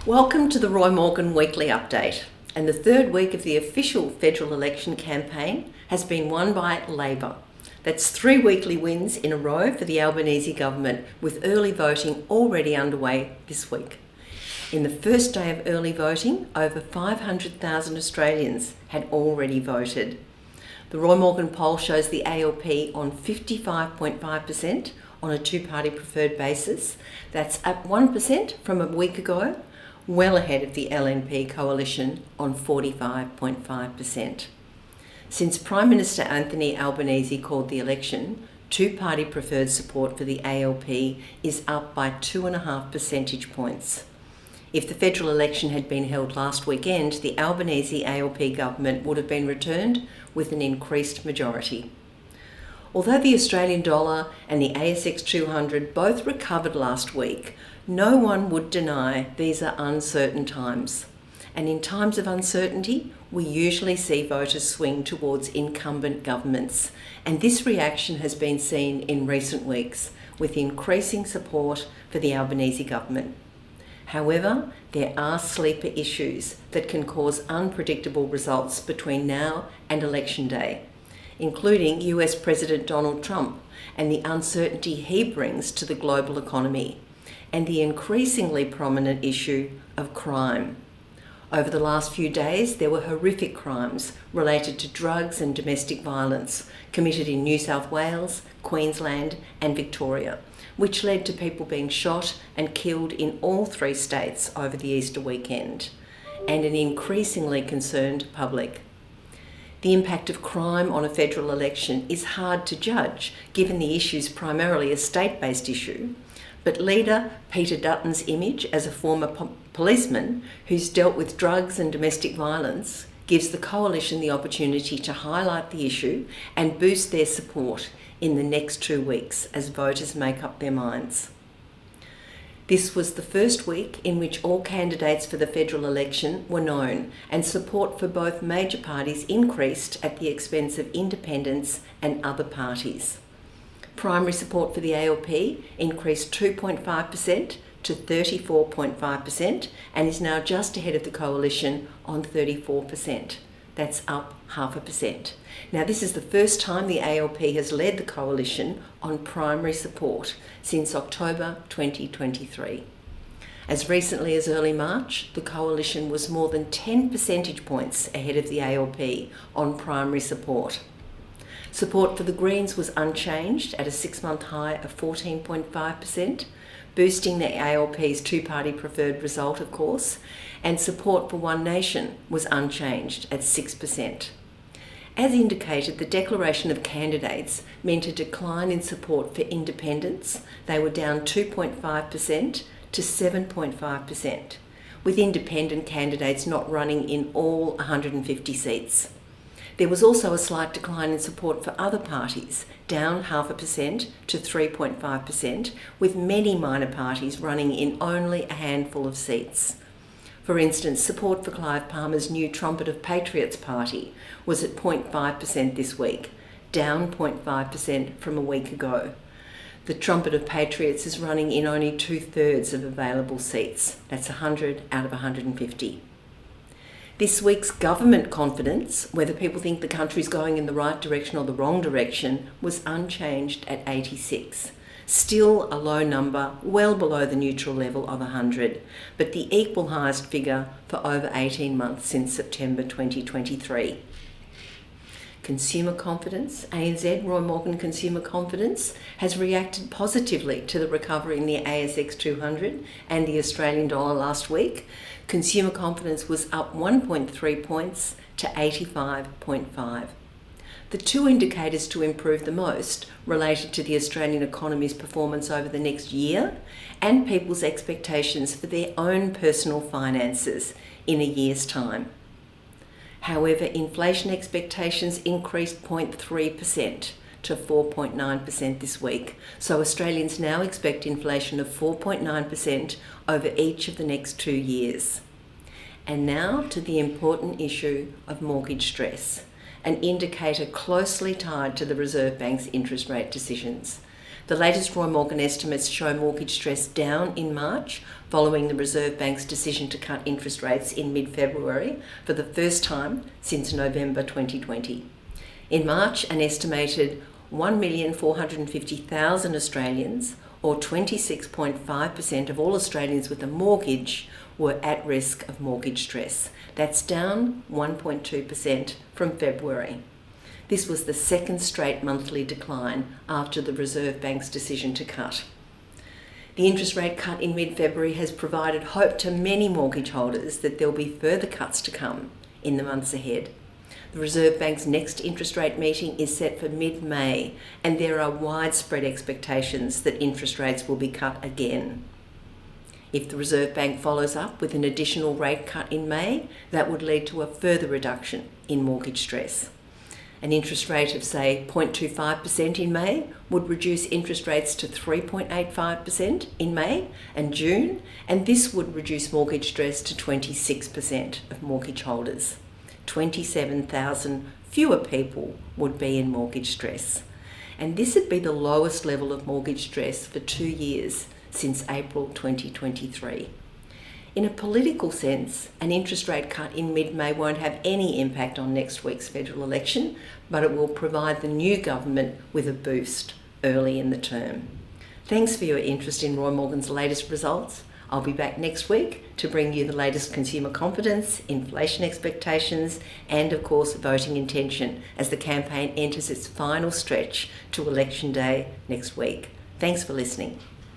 Welcome to the Roy Morgan Weekly Update. And the third week of the official federal election campaign has been won by Labor. That's 3 weekly wins in a row for the Albanese government, with early voting already underway this week. In the first day of early voting, over 500,000 Australians had already voted. The Roy Morgan poll shows the ALP on 55.5% on a two-party preferred basis. That's up 1% from a week ago, well ahead of the LNP coalition on 45.5%. Since Prime Minister Anthony Albanese called the election, two-party preferred support for the ALP is up by 2.5 percentage points. If the federal election had been held last weekend, the Albanese ALP government would have been returned with an increased majority. Although the Australian dollar and the ASX 200 both recovered last week, no one would deny these are uncertain times. And in times of uncertainty, we usually see voters swing towards incumbent governments. And this reaction has been seen in recent weeks, with increasing support for the Albanese government. However, there are sleeper issues that can cause unpredictable results between now and election day, including US President Donald Trump and the uncertainty he brings to the global economy, and the increasingly prominent issue of crime. Over the last few days, there were horrific crimes related to drugs and domestic violence committed in New South Wales, Queensland and Victoria, which led to people being shot and killed in all 3 states over the Easter weekend, and an increasingly concerned public. The impact of crime on a federal election is hard to judge, given the issue is primarily a state-based issue, but leader Peter Dutton's image as a former policeman who's dealt with drugs and domestic violence gives the coalition the opportunity to highlight the issue and boost their support in the next 2 weeks as voters make up their minds. This was the first week in which all candidates for the federal election were known, and support for both major parties increased at the expense of independents and other parties. Primary support for the ALP increased 2.5% to 34.5% and is now just ahead of the coalition on 34%. That's up 0.5%. Now, this is the first time the ALP has led the coalition on primary support since October 2023. As recently as early March, the coalition was more than 10 percentage points ahead of the ALP on primary support. Support for the Greens was unchanged at a 6-month high of 14.5%, boosting the ALP's two-party preferred result, of course, and support for One Nation was unchanged at 6%. As indicated, the declaration of candidates meant a decline in support for independents. They were down 2.5% to 7.5%, with independent candidates not running in all 150 seats. There was also a slight decline in support for other parties, down 0.5% to 3.5%, with many minor parties running in only a handful of seats. For instance, support for Clive Palmer's new Trumpet of Patriots party was at 0.5% this week, down 0.5% from a week ago. The Trumpet of Patriots is running in only 2/3 of available seats. That's 100 out of 150. This week's government confidence, whether people think the country's going in the right direction or the wrong direction, was unchanged at 86. Still a low number, well below the neutral level of 100, but the equal highest figure for over 18 months since September 2023. Consumer confidence, ANZ, Roy Morgan Consumer Confidence, has reacted positively to the recovery in the ASX 200 and the Australian dollar last week. Consumer confidence was up 1.3 points to 85.5. The 2 indicators to improve the most related to the Australian economy's performance over the next year and people's expectations for their own personal finances in a year's time. However, inflation expectations increased 0.3% to 4.9% this week. So Australians now expect inflation of 4.9% over each of the next 2 years. And now to the important issue of mortgage stress, an indicator closely tied to the Reserve Bank's interest rate decisions. The latest Roy Morgan estimates show mortgage stress down in March, following the Reserve Bank's decision to cut interest rates in mid-February for the first time since November 2020. In March, an estimated 1,450,000 Australians, or 26.5% of all Australians with a mortgage, were at risk of mortgage stress. That's down 1.2% from February. This was the second straight monthly decline after the Reserve Bank's decision to cut. The interest rate cut in mid-February has provided hope to many mortgage holders that there will be further cuts to come in the months ahead. The Reserve Bank's next interest rate meeting is set for mid-May, and there are widespread expectations that interest rates will be cut again. If the Reserve Bank follows up with an additional rate cut in May, that would lead to a further reduction in mortgage stress. An interest rate of, say, 0.25% in May would reduce interest rates to 3.85% in May and June, and this would reduce mortgage stress to 26% of mortgage holders. 27,000 fewer people would be in mortgage stress. And this would be the lowest level of mortgage stress for 2 years since April 2023. In a political sense, an interest rate cut in mid-May won't have any impact on next week's federal election, but it will provide the new government with a boost early in the term. Thanks for your interest in Roy Morgan's latest results. I'll be back next week to bring you the latest consumer confidence, inflation expectations, and of course voting intention as the campaign enters its final stretch to election day next week. Thanks for listening.